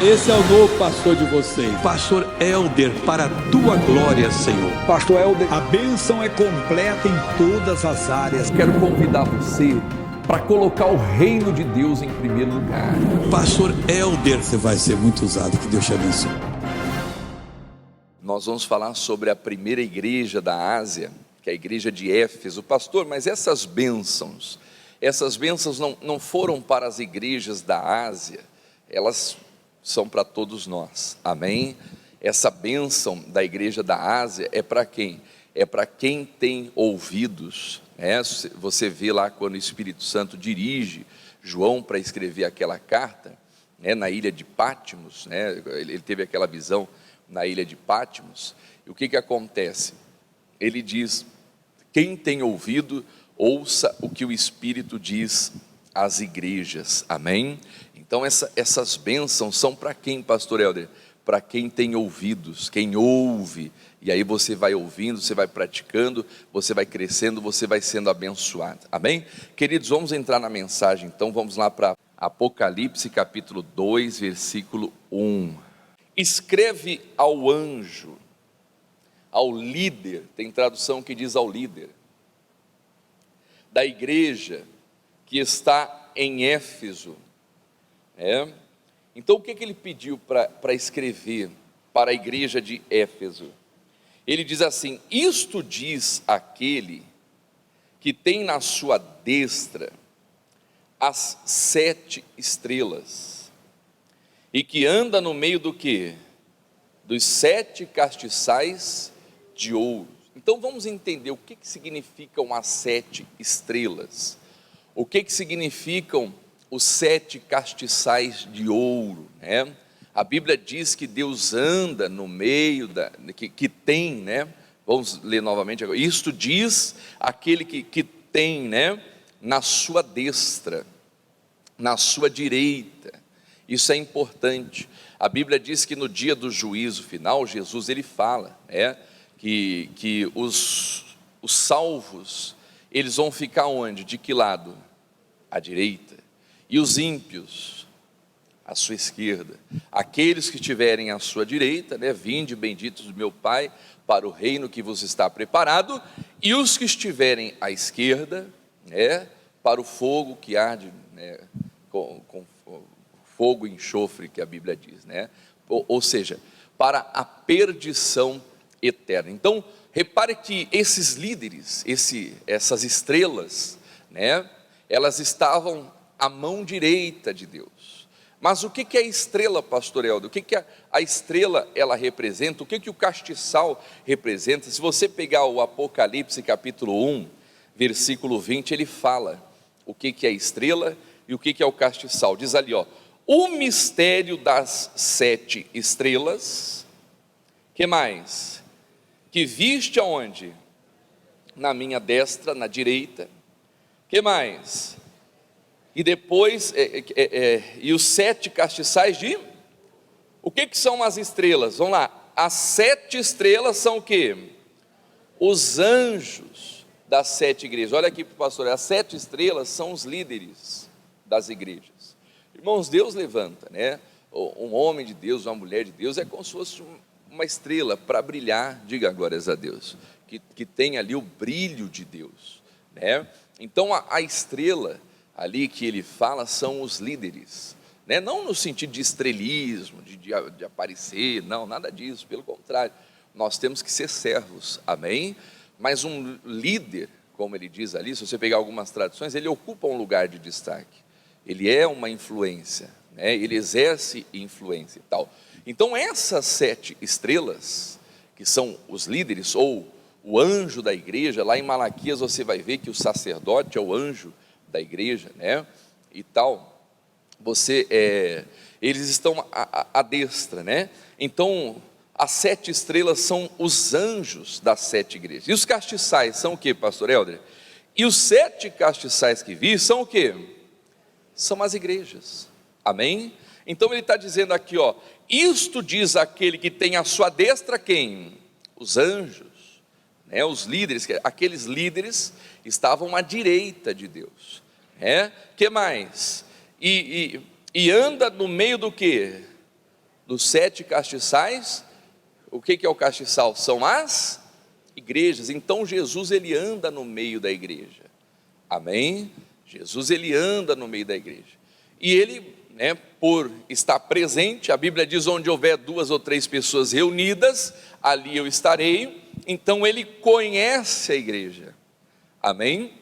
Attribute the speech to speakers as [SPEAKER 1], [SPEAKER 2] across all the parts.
[SPEAKER 1] Esse é o novo pastor de vocês.
[SPEAKER 2] Pastor Elder, para a tua glória, Senhor.
[SPEAKER 3] Pastor Elder, a bênção é completa em todas as áreas.
[SPEAKER 4] Quero convidar você para colocar o reino de Deus em primeiro lugar.
[SPEAKER 2] Pastor Elder, você vai ser muito usado, que Deus te abençoe.
[SPEAKER 5] Nós vamos falar sobre a primeira igreja da Ásia, que é a igreja de Éfeso. Pastor, mas essas bênçãos não foram para as igrejas da Ásia, elas são para todos nós, amém? Essa bênção da igreja da Ásia é para quem? É para quem tem ouvidos, né? Você vê lá quando o Espírito Santo dirige João para escrever aquela carta, né, na ilha de Patmos, né? Ele teve aquela visão na ilha de Patmos, e o que acontece? Ele diz: quem tem ouvido, ouça o que o Espírito diz às igrejas, amém? Então essas bênçãos são para quem, pastor Helder? Para quem tem ouvidos, quem ouve, e aí você vai ouvindo, você vai praticando, você vai crescendo, você vai sendo abençoado, amém? Queridos, vamos entrar na mensagem, então vamos lá para Apocalipse capítulo 2, versículo 1. Escreve ao anjo, ao líder, tem tradução que diz ao líder, da igreja que está em Éfeso. Então o que ele pediu para escrever para a igreja de Éfeso? Ele diz assim: isto diz aquele que tem na sua destra as 7 estrelas, e que anda no meio do quê? Dos 7 castiçais de ouro. Então vamos entender o que significam as 7 estrelas, o que significam os 7 castiçais de ouro, né? A Bíblia diz que Deus anda no meio, que tem, né? Vamos ler novamente agora. Isto diz aquele que tem, né, na sua destra, na sua direita. Isso é importante. A Bíblia diz que no dia do juízo final, Jesus ele fala, né, que os salvos, eles vão ficar onde? De que lado? À direita. E os ímpios, à sua esquerda. Aqueles que estiverem à sua direita, né, vinde benditos do meu Pai, para o reino que vos está preparado. E os que estiverem à esquerda, né, para o fogo que arde, né, com fogo e enxofre, que a Bíblia diz, né? Ou seja, para a perdição eterna. Então, repare que esses líderes, essas estrelas, né, elas estavam à mão direita de Deus. Mas o que é a estrela, pastor Helder? O que a estrela ela representa? O que o castiçal representa? Se você pegar o Apocalipse capítulo 1, versículo 20, ele fala o que é a estrela e o que é o castiçal. Diz ali, ó: o mistério das 7 estrelas. Que mais? Que viste aonde? Na minha destra, na direita. Que mais? E depois, e os 7 castiçais de... O que são as estrelas? Vamos lá, as 7 estrelas são o quê? Os anjos das 7 igrejas. Olha aqui para o pastor, as 7 estrelas são os líderes das igrejas. Irmãos, Deus levanta, né? Um homem de Deus, uma mulher de Deus, é como se fosse uma estrela para brilhar, diga glórias a Deus, que tem ali o brilho de Deus, né? Então a estrela ali que ele fala são os líderes, né? Não no sentido de estrelismo, de aparecer, não, nada disso, pelo contrário, nós temos que ser servos, amém? Mas um líder, como ele diz ali, se você pegar algumas traduções, ele ocupa um lugar de destaque, ele é uma influência, né? Ele exerce influência e tal. Então essas 7 estrelas, que são os líderes, ou o anjo da igreja, lá em Malaquias você vai ver que o sacerdote é o anjo da igreja, né, e tal, eles estão à destra, né? Então as 7 estrelas são os anjos das 7 igrejas, e os castiçais são o que, pastor Helder? E os 7 castiçais que vi são o que? São as igrejas, amém? Então ele está dizendo aqui, ó, isto diz aquele que tem à sua destra quem? Os anjos, né? Os líderes, aqueles líderes estavam à direita de Deus, que mais? E anda no meio do que? dos 7 castiçais, o que é o castiçal? São as igrejas. Então Jesus, ele anda no meio da igreja, amém? Jesus, ele anda no meio da igreja, e ele, por estar presente, a Bíblia diz, onde houver 2 ou 3 pessoas reunidas, ali eu estarei. Então ele conhece a igreja, amém?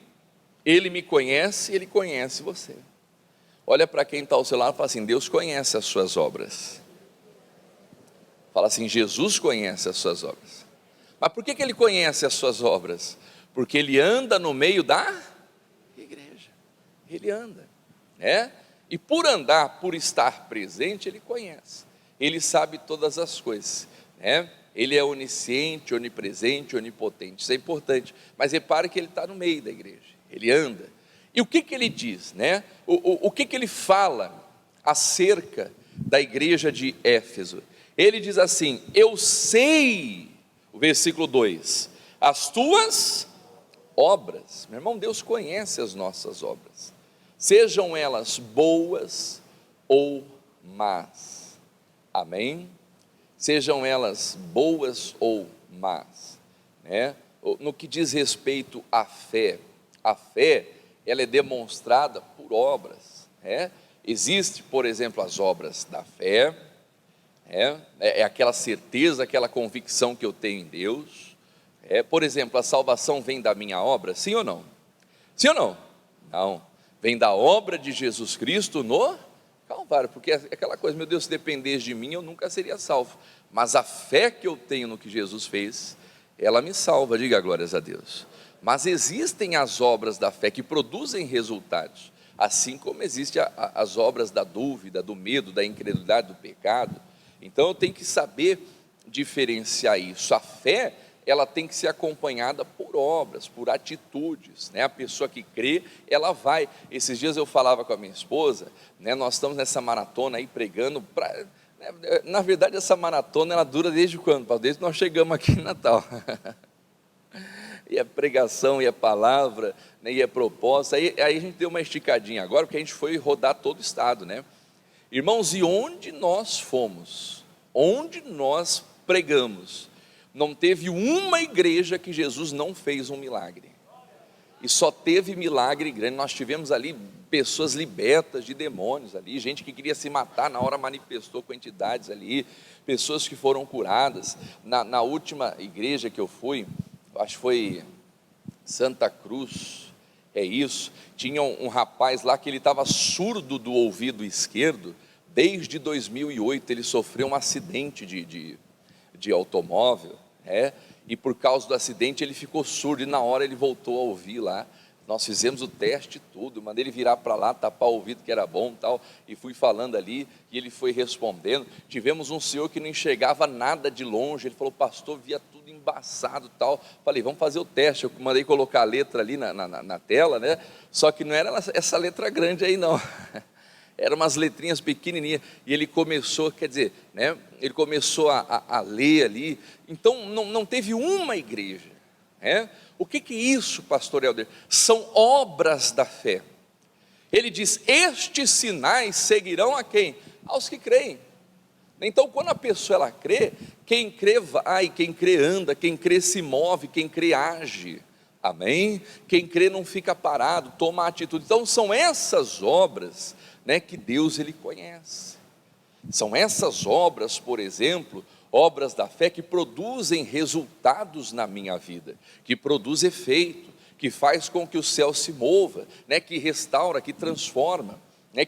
[SPEAKER 5] Ele me conhece, ele conhece você. Olha para quem está ao seu lado e fala assim: Deus conhece as suas obras. Fala assim: Jesus conhece as suas obras. Mas por que ele conhece as suas obras? Porque ele anda no meio da igreja, ele anda, e por andar, por estar presente, ele conhece, ele sabe todas as coisas, ele é onisciente, onipresente, onipotente, isso é importante. Mas repare que ele está no meio da igreja, ele anda. E o que ele diz, o que ele fala acerca da igreja de Éfeso? Ele diz assim: eu sei, o versículo 2, as tuas obras. Meu irmão, Deus conhece as nossas obras, sejam elas boas ou más, amém? Sejam elas boas ou más, no que diz respeito à fé, ela é demonstrada por obras, existe, por exemplo, as obras da fé, é aquela certeza, aquela convicção que eu tenho em Deus, por exemplo, a salvação vem da minha obra, sim ou não? Sim ou não? Não, vem da obra de Jesus Cristo no Calvário, porque é aquela coisa, meu Deus, se dependesse de mim, eu nunca seria salvo, mas a fé que eu tenho no que Jesus fez, ela me salva, diga glórias a Deus. Mas existem as obras da fé que produzem resultados, assim como existem as obras da dúvida, do medo, da incredulidade, do pecado. Então eu tenho que saber diferenciar isso. A fé, ela tem que ser acompanhada por obras, por atitudes, A pessoa que crê, ela vai. Esses dias eu falava com a minha esposa, nós estamos nessa maratona aí pregando, na verdade essa maratona ela dura desde quando? Desde que nós chegamos aqui em Natal. E a pregação, e a palavra, e a proposta, aí a gente deu uma esticadinha agora, porque a gente foi rodar todo o estado, Irmãos, e onde nós fomos, onde nós pregamos, não teve uma igreja que Jesus não fez um milagre, e só teve milagre grande. Nós tivemos ali pessoas libertas de demônios ali, gente que queria se matar, na hora manifestou com entidades ali, pessoas que foram curadas. Na última igreja que eu fui, acho que foi Santa Cruz, tinha um rapaz lá que ele estava surdo do ouvido esquerdo, desde 2008, ele sofreu um acidente de automóvel, e por causa do acidente ele ficou surdo, e na hora ele voltou a ouvir lá. Nós fizemos o teste e tudo, mandei ele virar para lá, tapar o ouvido que era bom tal, e fui falando ali, e ele foi respondendo. Tivemos um senhor que não enxergava nada de longe, ele falou: pastor, via tudo embaçado tal. Falei: vamos fazer o teste. Eu mandei colocar a letra ali na tela, só que não era essa letra grande aí não, eram umas letrinhas pequenininhas, e ele começou, ele começou a ler ali. Então não teve uma igreja, O que é isso, pastor Helder? São obras da fé. Ele diz: estes sinais seguirão a quem? Aos que creem. Então, quando a pessoa ela crê, quem crê vai, quem crê anda, quem crê se move, quem crê age, amém? Quem crê não fica parado, toma atitude. Então são essas obras, que Deus ele conhece. São essas obras, por exemplo, obras da fé que produzem resultados na minha vida, que produz efeito, que faz com que o céu se mova, que restaura, que transforma,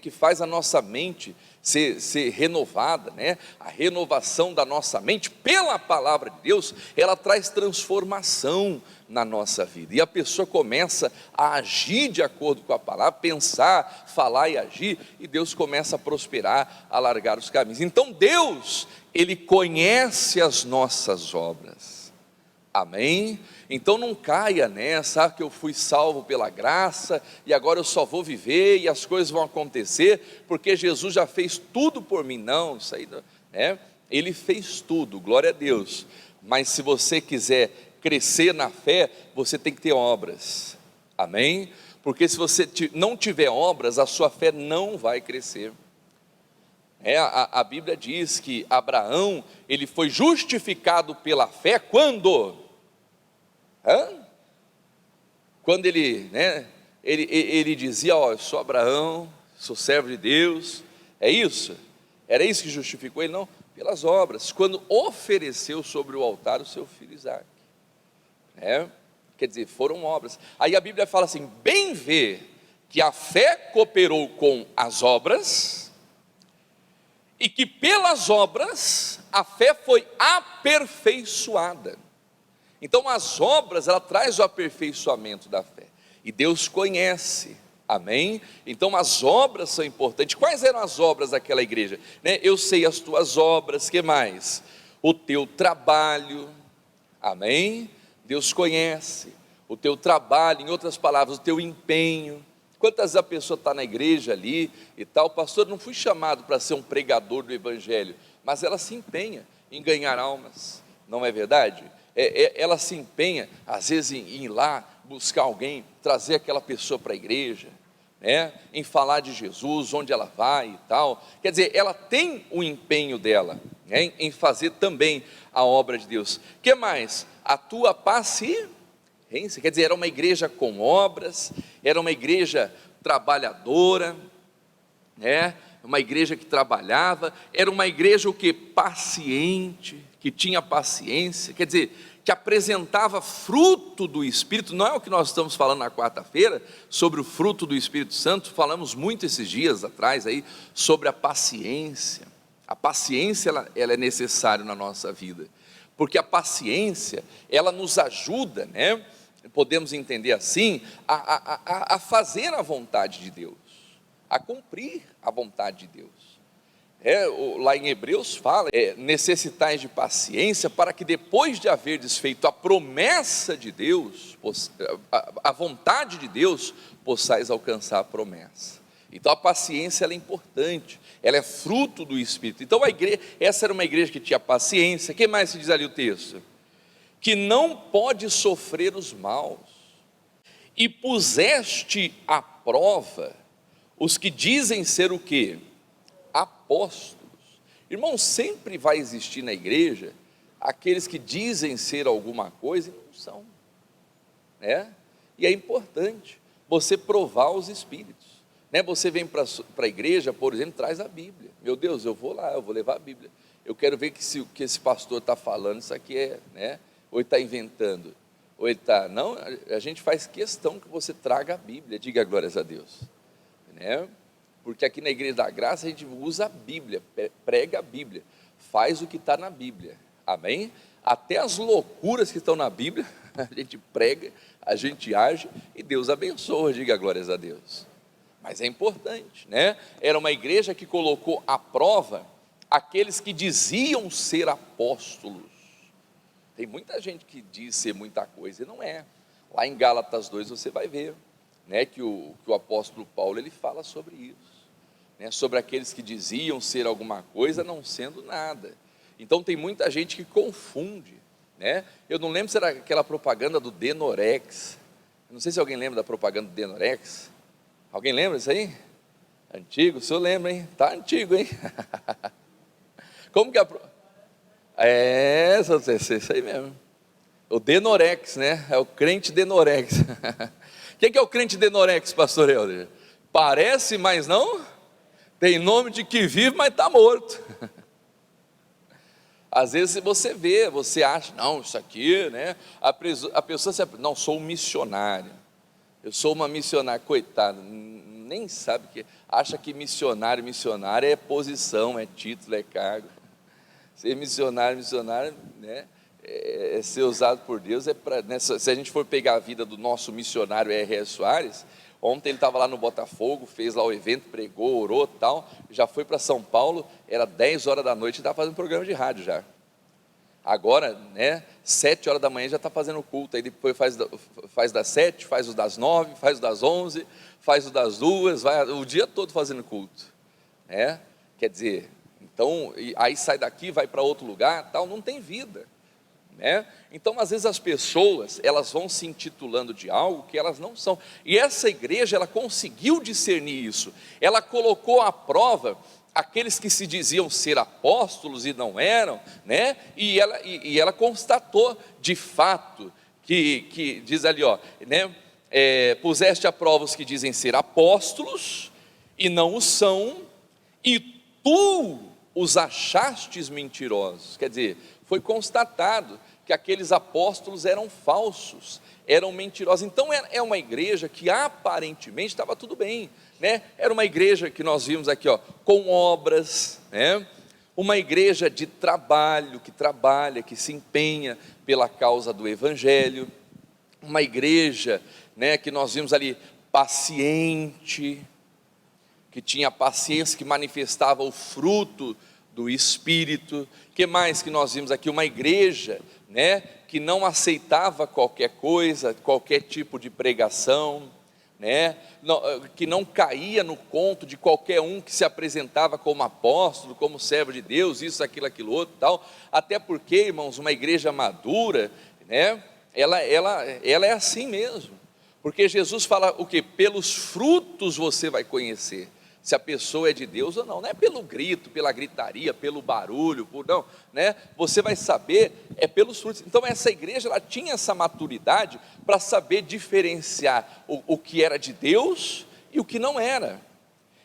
[SPEAKER 5] que faz a nossa mente ser renovada, A renovação da nossa mente pela palavra de Deus, ela traz transformação na nossa vida, e a pessoa começa a agir de acordo com a palavra, pensar, falar e agir, e Deus começa a prosperar, a alargar os caminhos. Então Deus, ele conhece as nossas obras, amém? Então não caia nessa, que eu fui salvo pela graça, e agora eu só vou viver, e as coisas vão acontecer, porque Jesus já fez tudo por mim. Não, isso aí, Ele fez tudo, glória a Deus, mas se você quiser crescer na fé, você tem que ter obras, amém? Porque se você não tiver obras, a sua fé não vai crescer. A Bíblia diz que Abraão, ele foi justificado pela fé quando? Quando ele, ele dizia, ó, eu sou Abraão, sou servo de Deus, é isso? Era isso que justificou ele? Não, pelas obras, quando ofereceu sobre o altar o seu filho Isaque, quer dizer, foram obras. Aí a Bíblia fala assim, bem vê que a fé cooperou com as obras, e que pelas obras a fé foi aperfeiçoada. Então as obras, ela traz o aperfeiçoamento da fé, e Deus conhece, amém? Então as obras são importantes. Quais eram as obras daquela igreja? Eu sei as tuas obras, que mais? O teu trabalho, amém? Deus conhece o teu trabalho, em outras palavras, o teu empenho. Quantas vezes a pessoa está na igreja ali e tal, pastor, não fui chamado para ser um pregador do evangelho, mas ela se empenha em ganhar almas, não é verdade? Ela se empenha, às vezes, em ir lá, buscar alguém, trazer aquela pessoa para a igreja, em falar de Jesus, onde ela vai e tal. Quer dizer, ela tem o empenho dela, em fazer também a obra de Deus. O que mais? A tua paciência, quer dizer, era uma igreja com obras, era uma igreja trabalhadora, uma igreja que trabalhava, era uma igreja o que? Paciente, que tinha paciência, quer dizer, que apresentava fruto do Espírito. Não é o que nós estamos falando na quarta-feira, sobre o fruto do Espírito Santo, falamos muito esses dias atrás aí, sobre a paciência. A paciência, ela é necessária na nossa vida, porque a paciência, ela nos ajuda, podemos entender assim, a fazer a vontade de Deus, a cumprir a vontade de Deus. Lá em Hebreus fala, necessitais de paciência, para que depois de haver desfeito a promessa de Deus, a vontade de Deus, possais alcançar a promessa. Então a paciência, ela é importante, ela é fruto do Espírito. Então a igreja, essa era uma igreja que tinha paciência. O que mais se diz ali o texto? Que não pode sofrer os maus, e puseste à prova os que dizem ser o quê? Apóstolos. Irmão, sempre vai existir na igreja aqueles que dizem ser alguma coisa e não são, e é importante você provar os espíritos, você vem para a igreja, por exemplo, traz a Bíblia. Meu Deus, eu vou lá, eu vou levar a Bíblia, eu quero ver que se o que esse pastor está falando, isso aqui ou ele está inventando, ou ele está, não, a gente faz questão que você traga a Bíblia, diga glórias a Deus, porque aqui na Igreja da Graça a gente usa a Bíblia, prega a Bíblia, faz o que está na Bíblia, amém? Até as loucuras que estão na Bíblia, a gente prega, a gente age, e Deus abençoa, diga glórias a Deus. Mas é importante, era uma igreja que colocou à prova aqueles que diziam ser apóstolos. Tem muita gente que diz ser muita coisa e não é. Lá em Gálatas 2 você vai ver, que o apóstolo Paulo, ele fala sobre isso, sobre aqueles que diziam ser alguma coisa não sendo nada. Então tem muita gente que confunde, eu não lembro se era aquela propaganda do Denorex, não sei se alguém lembra da propaganda do Denorex. Alguém lembra disso aí? Antigo, o senhor lembra, hein? Tá antigo, hein? Como que isso aí mesmo. O Denorex, é o crente Denorex. O que é o crente Denorex, pastor Helder? Parece, mas não. Tem nome de que vive, mas está morto. Às vezes você vê, você acha, não, isso aqui, a pessoa se, não, sou um missionário. Eu sou uma missionária, coitada, nem sabe que, acha que missionário é posição, é título, é cargo. Ser missionário, é ser usado por Deus, se a gente for pegar a vida do nosso missionário R.S. Soares, ontem ele estava lá no Botafogo, fez lá o evento, pregou, orou e tal, já foi para São Paulo, era 10 horas da noite e estava fazendo programa de rádio já. Agora, 7 horas da manhã já está fazendo culto, aí depois faz das 7, faz o das 9, faz o das 11, faz o das 2, vai o dia todo fazendo culto, quer dizer, então, aí sai daqui, vai para outro lugar, tal, não tem vida, então às vezes as pessoas, elas vão se intitulando de algo que elas não são, e essa igreja, ela conseguiu discernir isso, ela colocou à prova aqueles que se diziam ser apóstolos e não eram, né? E ela constatou de fato que diz ali, ó, né? Puseste a prova os que dizem ser apóstolos e não o são, e tu os achastes mentirosos. Quer dizer, foi constatado que aqueles apóstolos eram falsos, eram mentirosos. Então é uma igreja que aparentemente estava tudo bem, né? Era uma igreja que nós vimos aqui, ó, com obras, né? Uma igreja de trabalho, que trabalha, que se empenha pela causa do evangelho. Uma igreja, né, que nós vimos ali, paciente, que tinha paciência, que manifestava o fruto do Espírito. Que mais que nós vimos aqui? Uma igreja, né, que não aceitava qualquer coisa, qualquer tipo de pregação, né, que não caía no conto de qualquer um que se apresentava como apóstolo, como servo de Deus, isso, aquilo outro, tal. Até porque, irmãos, uma igreja madura, né, ela é assim mesmo, porque Jesus fala o que? Pelos frutos você vai conhecer se a pessoa é de Deus ou não. Não é pelo grito, pela gritaria, pelo barulho, não, né? Você vai saber pelos frutos. Então essa igreja, ela tinha essa maturidade para saber diferenciar o que era de Deus e o que não era.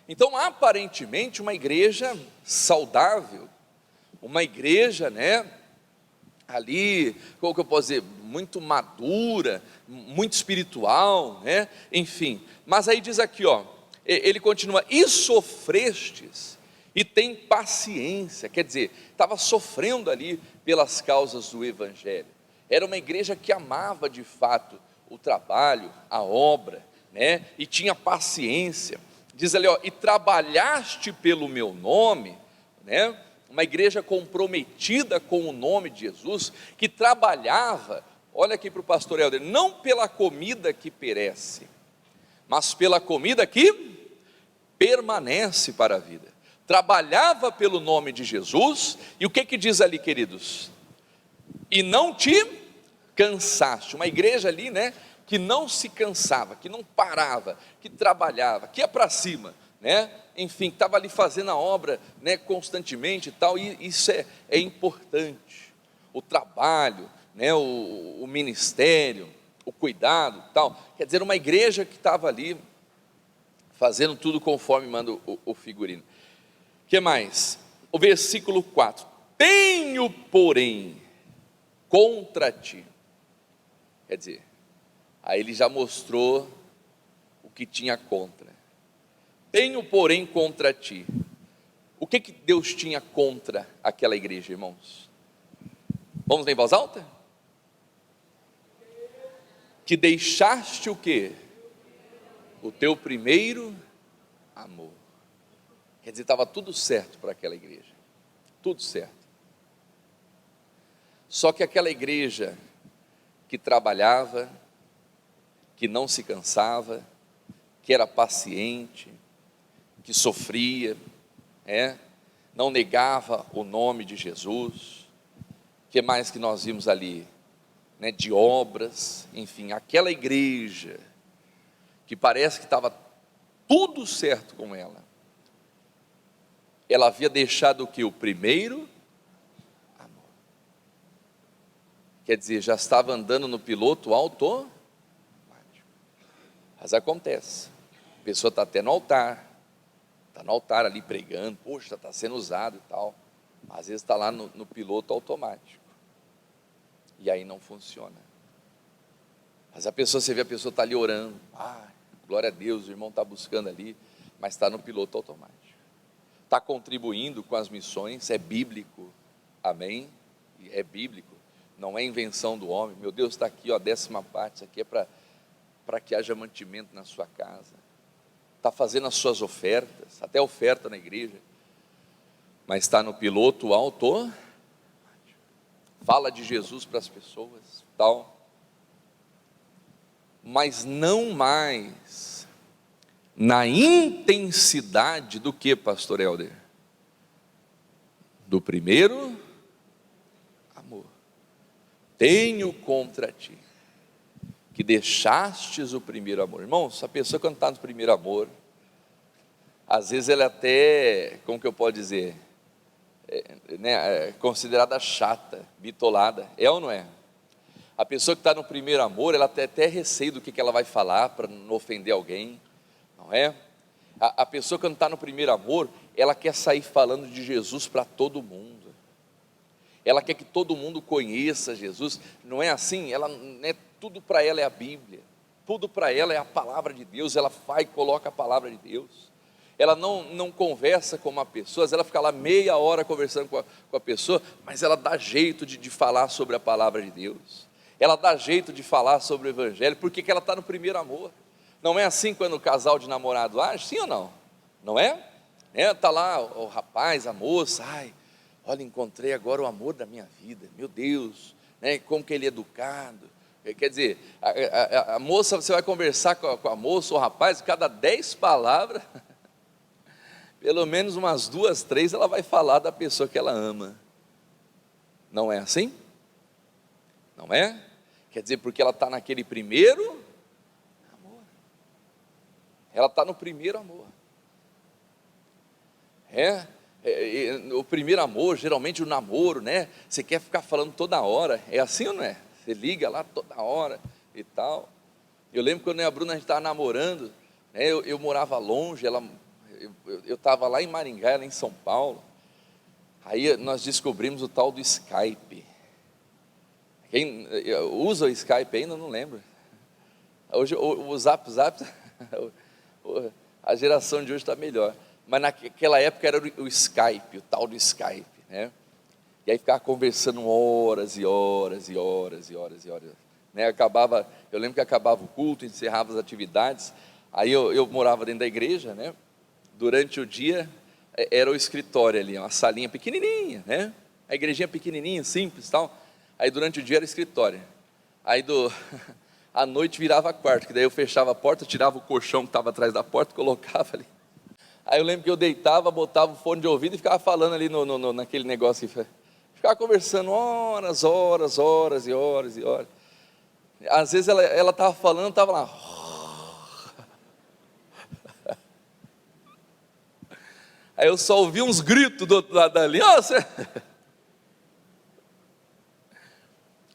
[SPEAKER 5] Então aparentemente uma igreja saudável, uma igreja, né, ali, como que eu posso dizer, muito madura, muito espiritual, né? Enfim, mas aí diz aqui, ó, ele continua, e sofrestes, e tem paciência, quer dizer, estava sofrendo ali pelas causas do evangelho. Era uma igreja que amava de fato o trabalho, a obra, né? E tinha paciência. Diz ali, ó, e trabalhaste pelo meu nome, né? Uma igreja comprometida com o nome de Jesus, que trabalhava, olha aqui para o pastor Helder, não pela comida que perece, mas pela comida que permanece para a vida. Trabalhava pelo nome de Jesus, e o que diz ali, queridos? E não te cansaste. Uma igreja ali, né, que não se cansava, que não parava, que trabalhava, que ia para cima, né? Enfim, estava ali fazendo a obra, né, constantemente e tal, e isso é importante. O trabalho, né, o ministério, o cuidado e tal. Quer dizer, uma igreja que estava ali fazendo tudo conforme manda o figurino. O que mais? O versículo 4: tenho, porém, contra ti. Quer dizer, aí ele já mostrou o que tinha contra. Tenho, porém, contra ti. O que Deus tinha contra aquela igreja, irmãos? Vamos ler em voz alta? Que deixaste o quê? O teu primeiro amor. Quer dizer, estava tudo certo para aquela igreja, tudo certo. Só que aquela igreja que trabalhava, que não se cansava, que era paciente, que sofria, não negava o nome de Jesus. O que mais que nós vimos ali? Né, de obras, enfim, aquela igreja que parece que estava tudo certo com ela havia deixado o que? O primeiro amor. Quer dizer, já estava andando no piloto automático. Mas acontece, a pessoa está até no altar, está no altar ali pregando, poxa, está sendo usado e tal, às vezes está lá no piloto automático, e aí não funciona. Mas a pessoa, você vê, a pessoa está ali orando, glória a Deus, o irmão está buscando ali, mas está no piloto automático, está contribuindo com as missões, é bíblico, amém? É bíblico, não é invenção do homem. Meu Deus, está aqui, ó, a 10ª parte, isso aqui é para que haja mantimento na sua casa, está fazendo as suas ofertas, até oferta na igreja, mas está no piloto automático, fala de Jesus para as pessoas, tal, mas não mais na intensidade do que, pastor Helder? Do primeiro amor. Tenho contra ti que deixastes o primeiro amor. Irmãos, a pessoa quando está no primeiro amor, às vezes ela é até, como que eu posso dizer, considerada chata, bitolada, é ou não é? A pessoa que está no primeiro amor, ela tem até receio do que ela vai falar para não ofender alguém, não é? A pessoa que não está no primeiro amor, ela quer sair falando de Jesus para todo mundo, ela quer que todo mundo conheça Jesus, não é assim? Ela, tudo para ela é a Bíblia, tudo para ela é a palavra de Deus, ela vai e coloca a palavra de Deus. Ela não conversa com uma pessoa, ela fica lá meia hora conversando com a pessoa, mas ela dá jeito de falar sobre a palavra de Deus, ela dá jeito de falar sobre o Evangelho, porque ela está no primeiro amor. Não é assim quando o casal de namorado age, sim ou não? Não é? Está lá o rapaz, a moça, ai, olha, encontrei agora o amor da minha vida, meu Deus, como que ele é educado. Quer dizer, a moça, você vai conversar com a moça ou o rapaz, cada 10 palavras, pelo menos umas 2, 3, ela vai falar da pessoa que ela ama. Não é assim? Não é? Quer dizer, porque ela está naquele primeiro amor. Ela está no primeiro amor. O primeiro amor, geralmente o namoro, você quer ficar falando toda hora. É assim ou não é? Você liga lá toda hora e tal. Eu lembro quando a Bruna, a gente estava namorando, eu morava longe, eu estava lá em Maringá, ela em São Paulo. Aí nós descobrimos o tal do Skype. Quem usa o Skype ainda? Não lembro. Hoje o Zap, a geração de hoje está melhor. Mas naquela época era o Skype, o tal do Skype, E aí ficava conversando horas e horas e horas e horas e horas, Acabava, eu lembro que acabava o culto, encerrava as atividades. Aí eu morava dentro da igreja, Durante o dia era o escritório ali, uma salinha pequenininha, A igrejinha pequenininha, simples, tal. Aí durante o dia era o escritório. Aí à noite virava quarto, que daí eu fechava a porta, tirava o colchão que estava atrás da porta, colocava ali. Aí eu lembro que eu deitava, botava o fone de ouvido e ficava falando ali naquele negócio, ficava conversando horas e horas. Às vezes ela estava falando, estava lá. Aí eu só ouvi uns gritos do outro lado dali.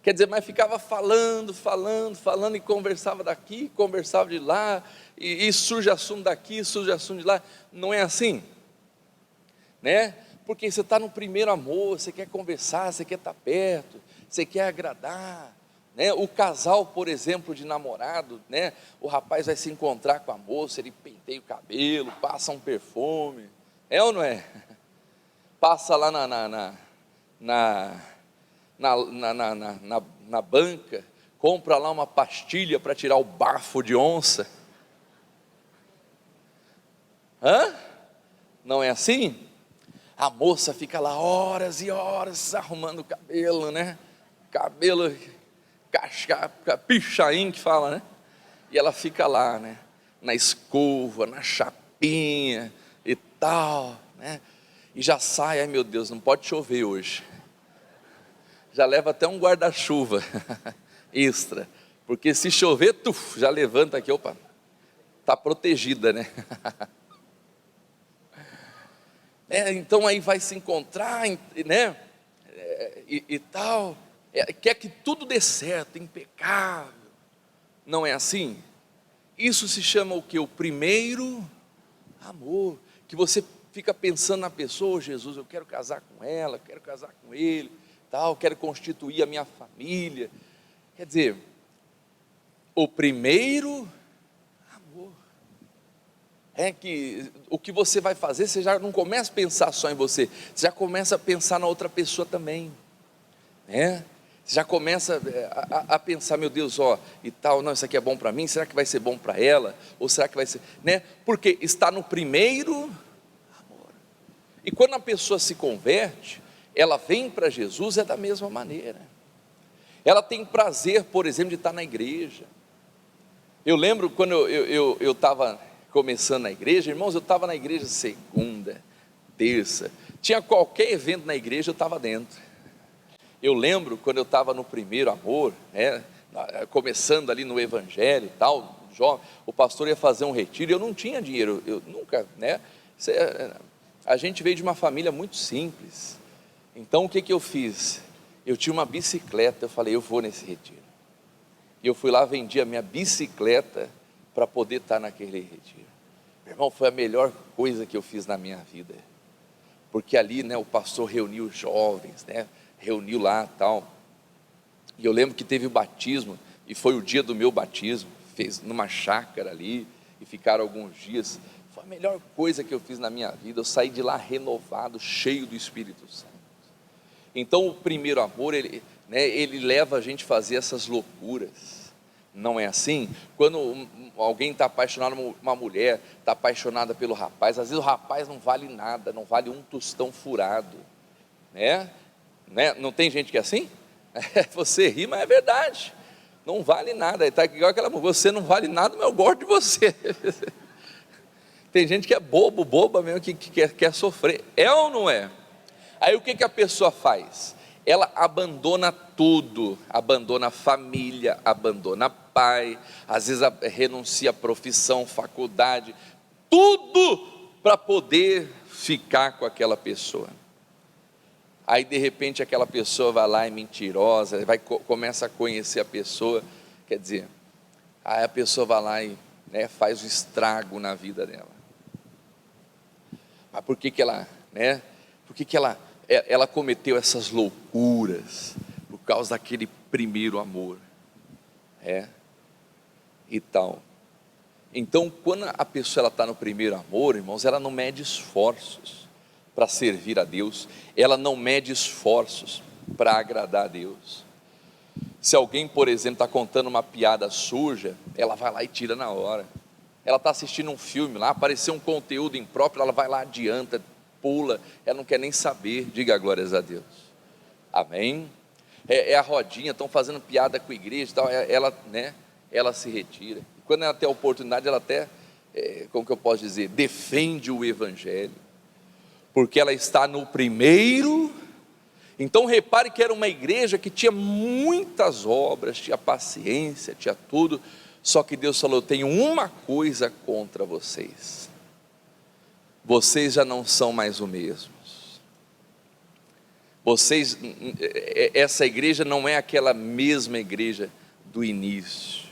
[SPEAKER 5] Quer dizer, mas ficava falando, e conversava daqui, conversava de lá, e surge assunto daqui, surge assunto de lá. Não é assim? Porque você está no primeiro amor, você quer conversar, você quer estar perto, você quer agradar. O casal, por exemplo, de namorado, o rapaz vai se encontrar com a moça, ele penteia o cabelo, passa um perfume, é ou não é? Passa lá na banca, compra lá uma pastilha para tirar o bafo de onça. Não é assim? A moça fica lá horas e horas arrumando o cabelo, Cabelo pichain que fala, E ela fica lá, Na escova, na chapinha e tal, E já sai, ai meu Deus, não pode chover hoje. Já leva até um guarda-chuva extra, porque se chover, já levanta aqui, opa, está protegida, Então aí vai se encontrar, e tal, quer que tudo dê certo, impecável, não é assim? Isso se chama o que? O primeiro amor, que você fica pensando na pessoa, Jesus, eu quero casar com ela, quero casar com ele, tal, quero constituir a minha família. Quer dizer, o primeiro amor é que o que você vai fazer, você já não começa a pensar só em você, você já começa a pensar na outra pessoa também, Você já começa a pensar, meu Deus, e tal, não, isso aqui é bom para mim, será que vai ser bom para ela? Ou será que vai ser, Porque está no primeiro amor. E quando a pessoa se converte, ela vem para Jesus, é da mesma maneira. Ela tem prazer, por exemplo, de estar na igreja. Eu lembro quando eu estava começando na igreja, irmãos, eu estava na igreja segunda, terça, tinha qualquer evento na igreja, eu estava dentro. Eu lembro quando eu estava no primeiro amor, começando ali no evangelho e tal, o pastor ia fazer um retiro, eu não tinha dinheiro, eu nunca, A gente veio de uma família muito simples. Então o que eu fiz? Eu tinha uma bicicleta, eu falei, eu vou nesse retiro. E eu fui lá, vendi a minha bicicleta para poder estar naquele retiro. Meu irmão, foi a melhor coisa que eu fiz na minha vida. Porque ali, né, o pastor reuniu os jovens, né, reuniu lá e tal. E eu lembro que teve o batismo, e foi o dia do meu batismo, fez numa chácara ali, e ficaram alguns dias. Foi a melhor coisa que eu fiz na minha vida. Eu saí de lá renovado, cheio do Espírito Santo. Então o primeiro amor, ele leva a gente a fazer essas loucuras, não é assim? Quando alguém está apaixonado, uma mulher está apaixonada pelo rapaz, às vezes o rapaz não vale nada, não vale um tostão furado, né? Não tem gente que é assim? Você ri, mas é verdade, não vale nada, está igual aquela mulher, você não vale nada, mas eu gosto de você. Tem gente que é boba mesmo, que quer sofrer, é ou não é? Aí o que a pessoa faz? Ela abandona tudo, abandona a família, abandona pai, às vezes renuncia a profissão, faculdade, tudo para poder ficar com aquela pessoa. Aí de repente aquela pessoa vai lá, é mentirosa, começa a conhecer a pessoa, quer dizer, aí a pessoa vai lá e, né, faz o estrago na vida dela. Mas por que ela, né? Por que ela cometeu essas loucuras? Por causa daquele primeiro amor, e tal. Então, quando a pessoa está no primeiro amor, irmãos, ela não mede esforços para servir a Deus, ela não mede esforços para agradar a Deus. Se alguém, por exemplo, está contando uma piada suja, ela vai lá e tira na hora. Ela está assistindo um filme lá, apareceu um conteúdo impróprio, ela vai lá, adianta, pula, ela não quer nem saber. Diga glórias a Deus, amém? É a rodinha, estão fazendo piada com a igreja e tal, ela se retira. E quando ela tem a oportunidade, ela até, como que eu posso dizer, defende o evangelho, porque ela está no primeiro. Então repare que era uma igreja que tinha muitas obras, tinha paciência, tinha tudo, só que Deus falou, eu tenho uma coisa contra vocês, vocês já não são mais os mesmos, essa igreja não é aquela mesma igreja do início,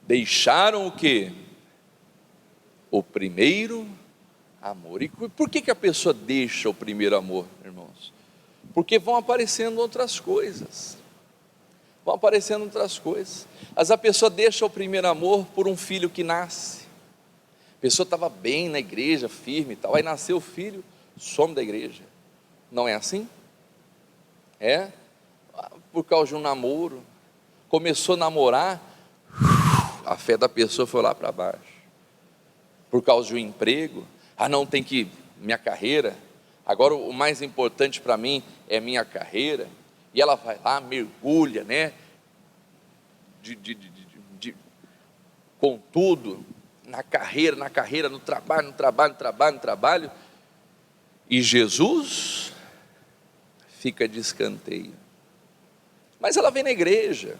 [SPEAKER 5] deixaram o quê? O primeiro amor. E por que a pessoa deixa o primeiro amor, irmãos? Porque vão aparecendo outras coisas, a pessoa deixa o primeiro amor por um filho que nasce. A pessoa estava bem na igreja, firme e tal, aí nasceu o filho, some da igreja. Não é assim? Por causa de um namoro, começou a namorar, a fé da pessoa foi lá para baixo. Por causa de um emprego, não tem que, minha carreira, agora o mais importante para mim é minha carreira, e ela vai lá, mergulha, né, com tudo, na carreira, no trabalho, e Jesus fica de escanteio. Mas ela vem na igreja,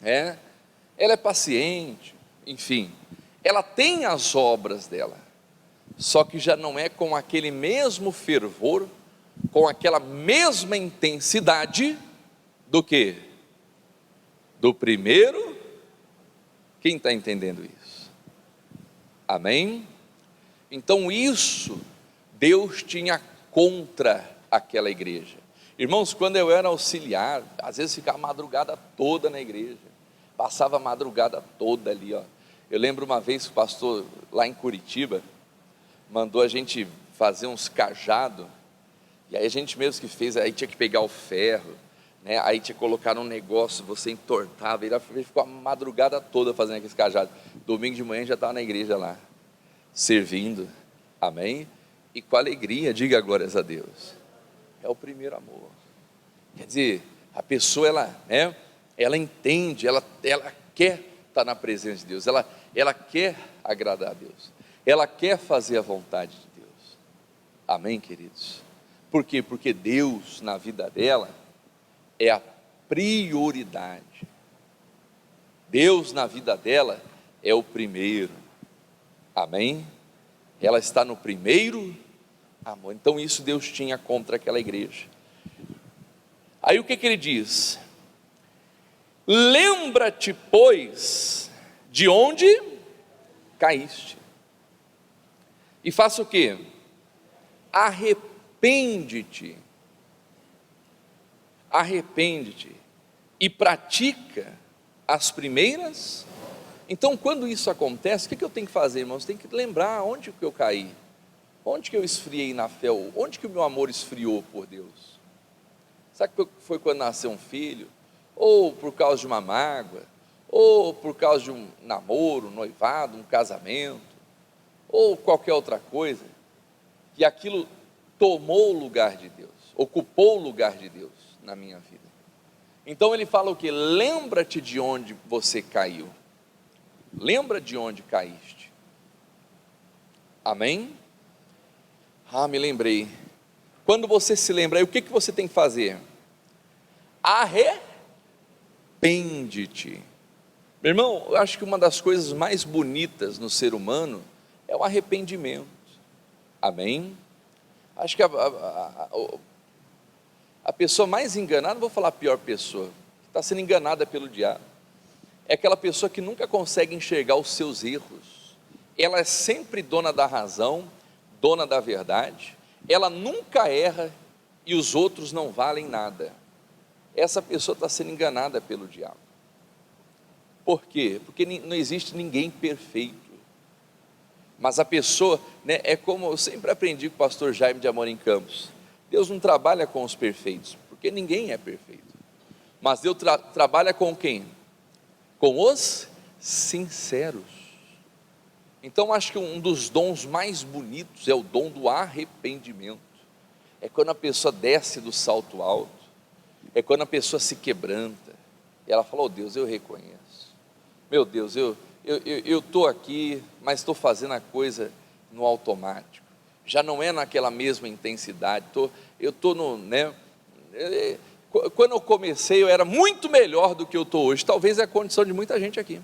[SPEAKER 5] ela é paciente, enfim, ela tem as obras dela, só que já não é com aquele mesmo fervor, com aquela mesma intensidade do que? Do primeiro. Quem está entendendo isso? Amém? Então isso, Deus tinha contra aquela igreja. Irmãos, quando eu era auxiliar, às vezes ficava a madrugada toda na igreja, passava a madrugada toda ali, ó. Eu lembro uma vez que o pastor lá em Curitiba mandou a gente fazer uns cajados, e aí a gente mesmo que fez, aí tinha que pegar o ferro, né? Aí tinha que colocar num negócio, você entortava, ele ficou a madrugada toda fazendo aqueles cajados. Domingo de manhã já estava na igreja lá, servindo, amém? E com alegria, diga glórias a Deus. É o primeiro amor. Quer dizer, a pessoa, ela entende, ela quer estar na presença de Deus, ela quer agradar a Deus, ela quer fazer a vontade de Deus, amém, queridos? Por quê? Porque Deus na vida dela é a prioridade, Deus na vida dela é o primeiro, amém? ela está no primeiro amor. Então isso Deus tinha contra aquela igreja. Aí o que ele diz? Lembra-te, pois, de onde caíste, e faça o quê? Arrepende-te, e pratica as primeiras. Então, quando isso acontece, o que eu tenho que fazer, irmãos? Tem que lembrar onde que eu caí, onde que eu esfriei na fé, onde que o meu amor esfriou por Deus. Sabe que foi quando nasceu um filho, ou por causa de uma mágoa, ou por causa de um namoro, um noivado, um casamento, ou qualquer outra coisa, que aquilo tomou o lugar de Deus, ocupou o lugar de Deus na minha vida. Então ele fala o que? Lembra-te de onde você caiu, lembra de onde caíste. Amém? Me lembrei. Quando você se lembra, aí o que você tem que fazer? Arrepende-te. Meu irmão, eu acho que uma das coisas mais bonitas no ser humano é o arrependimento. Amém? Acho que a pessoa mais enganada, não vou falar a pior pessoa, que está sendo enganada pelo diabo, é aquela pessoa que nunca consegue enxergar os seus erros. Ela é sempre dona da razão, dona da verdade, ela nunca erra e os outros não valem nada. Essa pessoa está sendo enganada pelo diabo. Por quê? Porque não existe ninguém perfeito. Mas a pessoa, né, é como eu sempre aprendi com o pastor Jaime de Amorim Campos: Deus não trabalha com os perfeitos, porque ninguém é perfeito. Mas Deus trabalha com quem? Com os sinceros. Então acho que um dos dons mais bonitos é o dom do arrependimento. É quando a pessoa desce do salto alto, é quando a pessoa se quebranta, e ela fala: oh Deus, eu reconheço, meu Deus, eu estou aqui, mas estou fazendo a coisa no automático, já não é naquela mesma intensidade, eu estou no, né, quando eu comecei eu era muito melhor do que eu estou hoje. Talvez é a condição de muita gente aqui.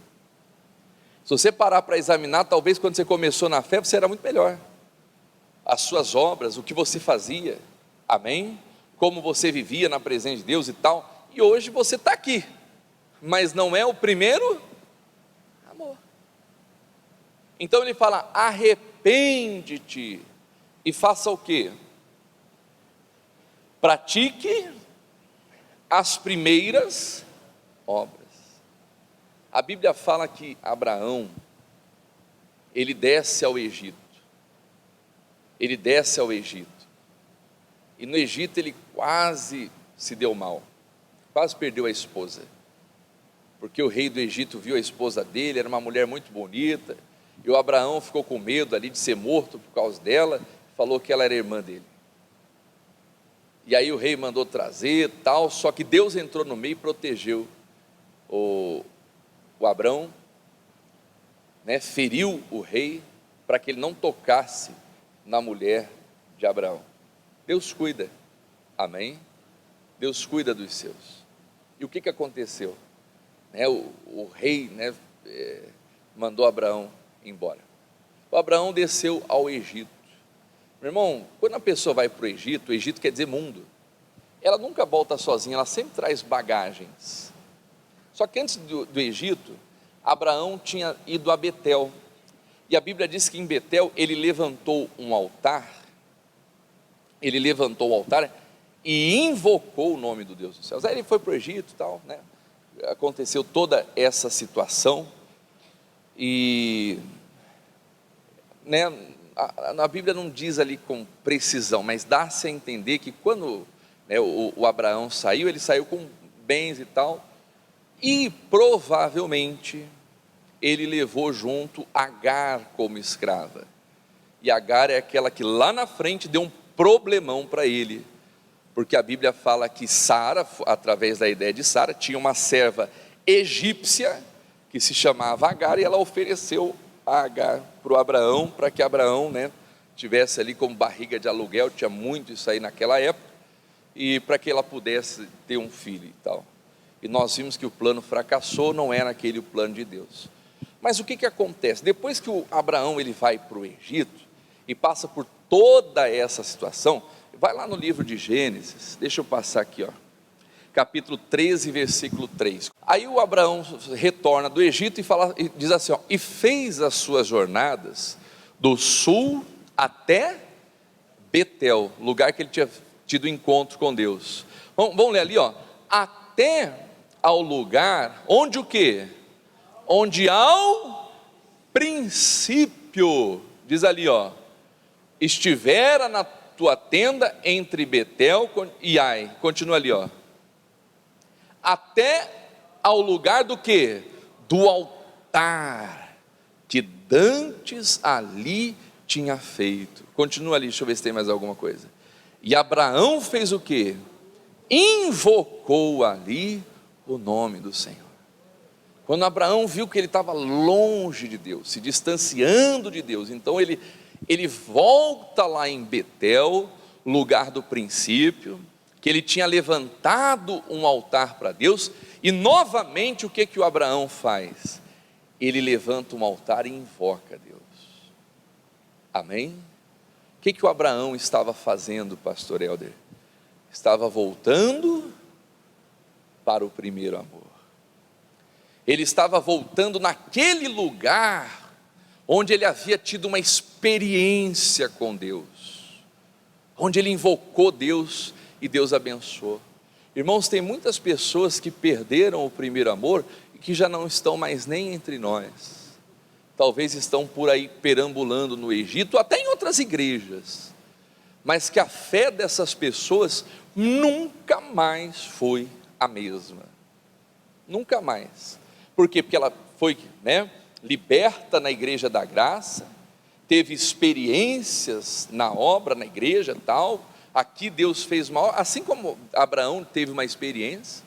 [SPEAKER 5] Se você parar para examinar, talvez quando você começou na fé, você era muito melhor. As suas obras, o que você fazia, amém? Como você vivia na presença de Deus e tal. E hoje você está aqui, mas não é o primeiro amor. Então ele fala: arrepende-te e faça o quê? Pratique as primeiras obras. A Bíblia fala que Abraão, ele desce ao Egito, e no Egito ele quase se deu mal, quase perdeu a esposa, porque o rei do Egito viu a esposa dele, era uma mulher muito bonita, e o Abraão ficou com medo ali de ser morto por causa dela, falou que ela era irmã dele, e aí o rei mandou trazer tal, só que Deus entrou no meio e protegeu o Abraão, né, feriu o rei para que ele não tocasse na mulher de Abraão. Deus cuida, amém? Deus cuida dos seus. E o que aconteceu? Né, o rei, né, mandou Abraão embora. O Abraão desceu ao Egito. Meu irmão, quando a pessoa vai para o Egito quer dizer mundo, ela nunca volta sozinha, ela sempre traz bagagens. Só que antes do Egito, Abraão tinha ido a Betel, e a Bíblia diz que em Betel ele levantou um altar, e invocou o nome do Deus dos céus. Aí ele foi para o Egito e tal, né? Aconteceu toda essa situação, e né, a Bíblia não diz ali com precisão, mas dá-se a entender que quando, né, o Abraão saiu, ele saiu com bens e tal, e provavelmente ele levou junto Agar como escrava, e Agar é aquela que lá na frente deu um problemão para ele, porque a Bíblia fala que Sara, através da ideia de Sara, tinha uma serva egípcia que se chamava Agar, e ela ofereceu a Agar para o Abraão, para que Abraão, né, tivesse ali como barriga de aluguel, tinha muito isso aí naquela época, e para que ela pudesse ter um filho e tal. E nós vimos que o plano fracassou, não era aquele o plano de Deus. Mas o que acontece? Depois que o Abraão ele vai para o Egito, e passa por toda essa situação, vai lá no livro de Gênesis, deixa eu passar aqui, capítulo 13, versículo 3. Aí o Abraão retorna do Egito e diz assim, e fez as suas jornadas do sul até Betel, lugar que ele tinha tido encontro com Deus. Vamos ler ali, até ao lugar onde o quê? Onde ao princípio, diz ali, estivera na tua tenda entre Betel e Ai. Continua ali, até ao lugar do quê? Do altar que dantes ali tinha feito. Continua ali, deixa eu ver se tem mais alguma coisa. E Abraão fez o quê? Invocou ali o nome do Senhor. Quando Abraão viu que ele estava longe de Deus, se distanciando de Deus, então ele volta lá em Betel, lugar do princípio, que ele tinha levantado um altar para Deus, e novamente o que o Abraão faz? Ele levanta um altar e invoca Deus. Amém? O que o Abraão estava fazendo, pastor Helder? Estava voltando para o primeiro amor. Ele estava voltando naquele lugar onde ele havia tido uma experiência com Deus, onde ele invocou Deus e Deus abençoou. Irmãos, tem muitas pessoas que perderam o primeiro amor e que já não estão mais nem entre nós. Talvez estão por aí perambulando no Egito, até em outras igrejas, mas que a fé dessas pessoas nunca mais foi a mesma. Nunca mais. Por quê? Porque ela foi, liberta na igreja da graça, teve experiências na obra, na igreja tal. Aqui Deus fez uma obra, assim como Abraão teve uma experiência,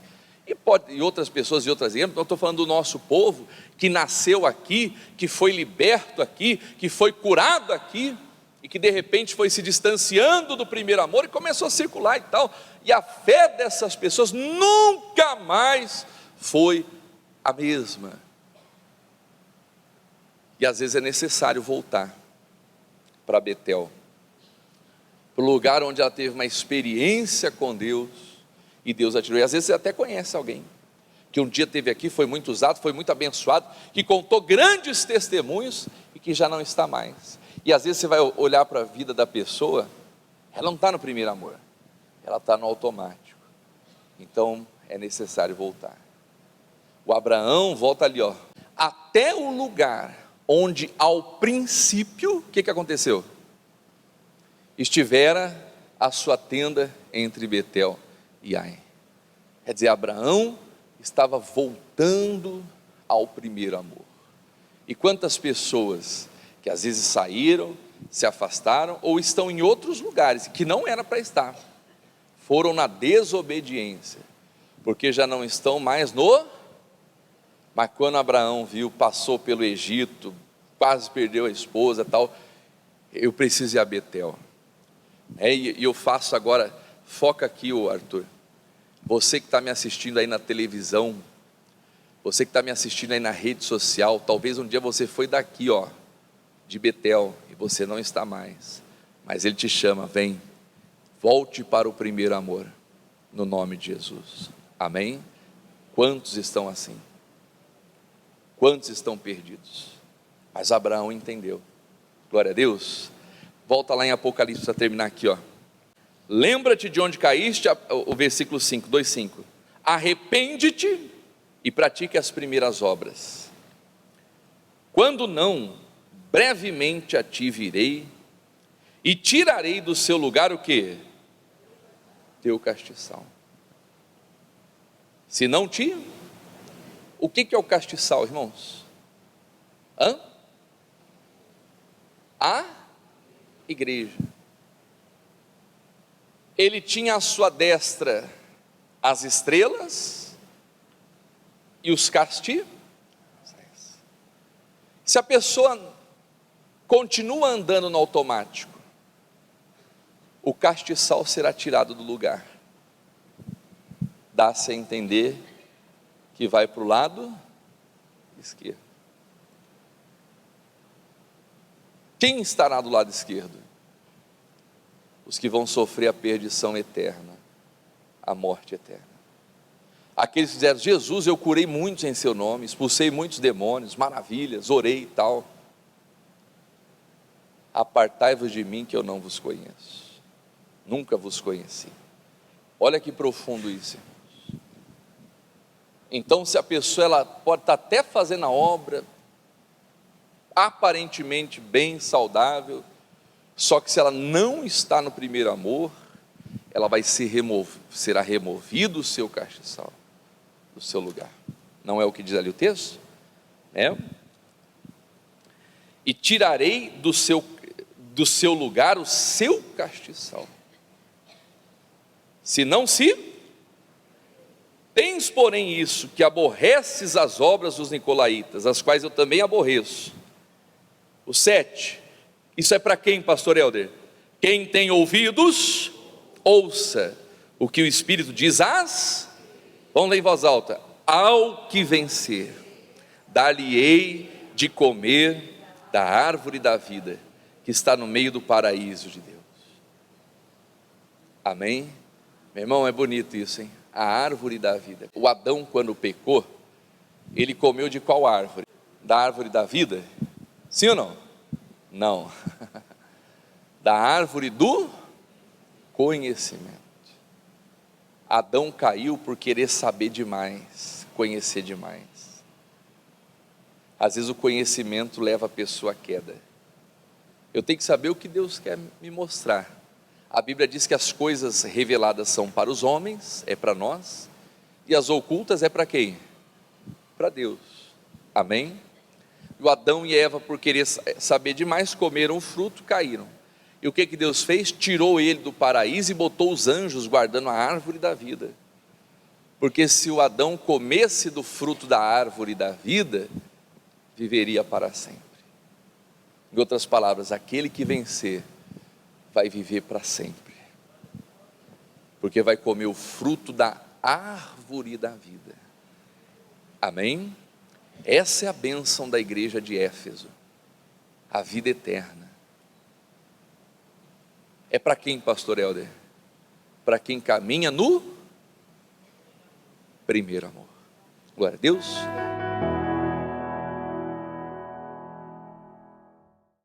[SPEAKER 5] e outras pessoas e outras igrejas. Eu estou falando do nosso povo, que nasceu aqui, que foi liberto aqui, que foi curado aqui, e que de repente foi se distanciando do primeiro amor e começou a circular e tal, e a fé dessas pessoas nunca mais foi a mesma. E às vezes é necessário voltar para Betel, para o lugar onde ela teve uma experiência com Deus, e Deus a tirou. E às vezes você até conhece alguém, que um dia esteve aqui, foi muito usado, foi muito abençoado, que contou grandes testemunhos, e que já não está mais. E às vezes você vai olhar para a vida da pessoa, ela não está no primeiro amor, ela está no automático. Então é necessário voltar. O Abraão volta ali, até o lugar onde ao princípio, o que aconteceu? Estivera a sua tenda entre Betel e Ai. Quer dizer, Abraão estava voltando ao primeiro amor. E quantas pessoas que às vezes saíram, se afastaram, ou estão em outros lugares que não era para estar, foram na desobediência, porque já não estão mais mas quando Abraão viu, passou pelo Egito, quase perdeu a esposa tal, eu preciso ir a Betel. E eu faço agora, foca aqui, Arthur, você que está me assistindo aí na televisão, você que está me assistindo aí na rede social, talvez um dia você foi daqui, de Betel, e você não está mais, mas Ele te chama, vem, volte para o primeiro amor, no nome de Jesus, amém? Quantos estão assim? Quantos estão perdidos? Mas Abraão entendeu, glória a Deus. Volta lá em Apocalipse para terminar aqui, lembra-te de onde caíste, o versículo 5, 2:5, arrepende-te e pratique as primeiras obras, quando não, brevemente a ti virei, e tirarei do seu lugar o quê? Teu castiçal. Se não te... O que é o castiçal, irmãos? A igreja. Ele tinha à sua destra as estrelas e os castigos. Se a pessoa continua andando no automático, o castiçal será tirado do lugar. Dá-se a entender que vai para o lado esquerdo. Quem estará do lado esquerdo? Os que vão sofrer a perdição eterna, a morte eterna. Aqueles que disseram: Jesus, eu curei muitos em seu nome, expulsei muitos demônios, maravilhas, orei e tal. Apartai-vos de mim, que eu não vos conheço. Nunca vos conheci. Olha que profundo isso, irmãos. Então, se a pessoa, ela pode estar até fazendo a obra aparentemente bem, saudável, só que se ela não está no primeiro amor, ela vai será removido o seu castiçal do seu lugar. Não é o que diz ali o texto? E tirarei do seu lugar o seu castiçal. Se não se tens, porém, isso, que aborreces as obras dos nicolaítas, as quais eu também aborreço. O 7, isso é para quem, pastor Helder? Quem tem ouvidos, ouça o que o Espírito diz vamos ler em voz alta: ao que vencer, dar-lhe-ei de comer da árvore da vida, que está no meio do paraíso de Deus. Amém? Meu irmão, é bonito isso, hein? A árvore da vida. O Adão, quando pecou, ele comeu de qual árvore? Da árvore da vida? Sim ou não? Não. Da árvore do conhecimento. Adão caiu por querer saber demais, conhecer demais. Às vezes o conhecimento leva a pessoa à queda. Eu tenho que saber o que Deus quer me mostrar. A Bíblia diz que as coisas reveladas são para os homens, é para nós, e as ocultas é para quem? Para Deus. Amém? O Adão e Eva, por querer saber demais, comeram o fruto, caíram. E o que Deus fez? Tirou ele do paraíso e botou os anjos guardando a árvore da vida. Porque se o Adão comesse do fruto da árvore da vida, viveria para sempre. Em outras palavras, aquele que vencer vai viver para sempre, porque vai comer o fruto da árvore da vida. Amém? Essa é a bênção da igreja de Éfeso, a vida eterna. É para quem, pastor Helder? Para quem caminha no primeiro amor. Glória a Deus.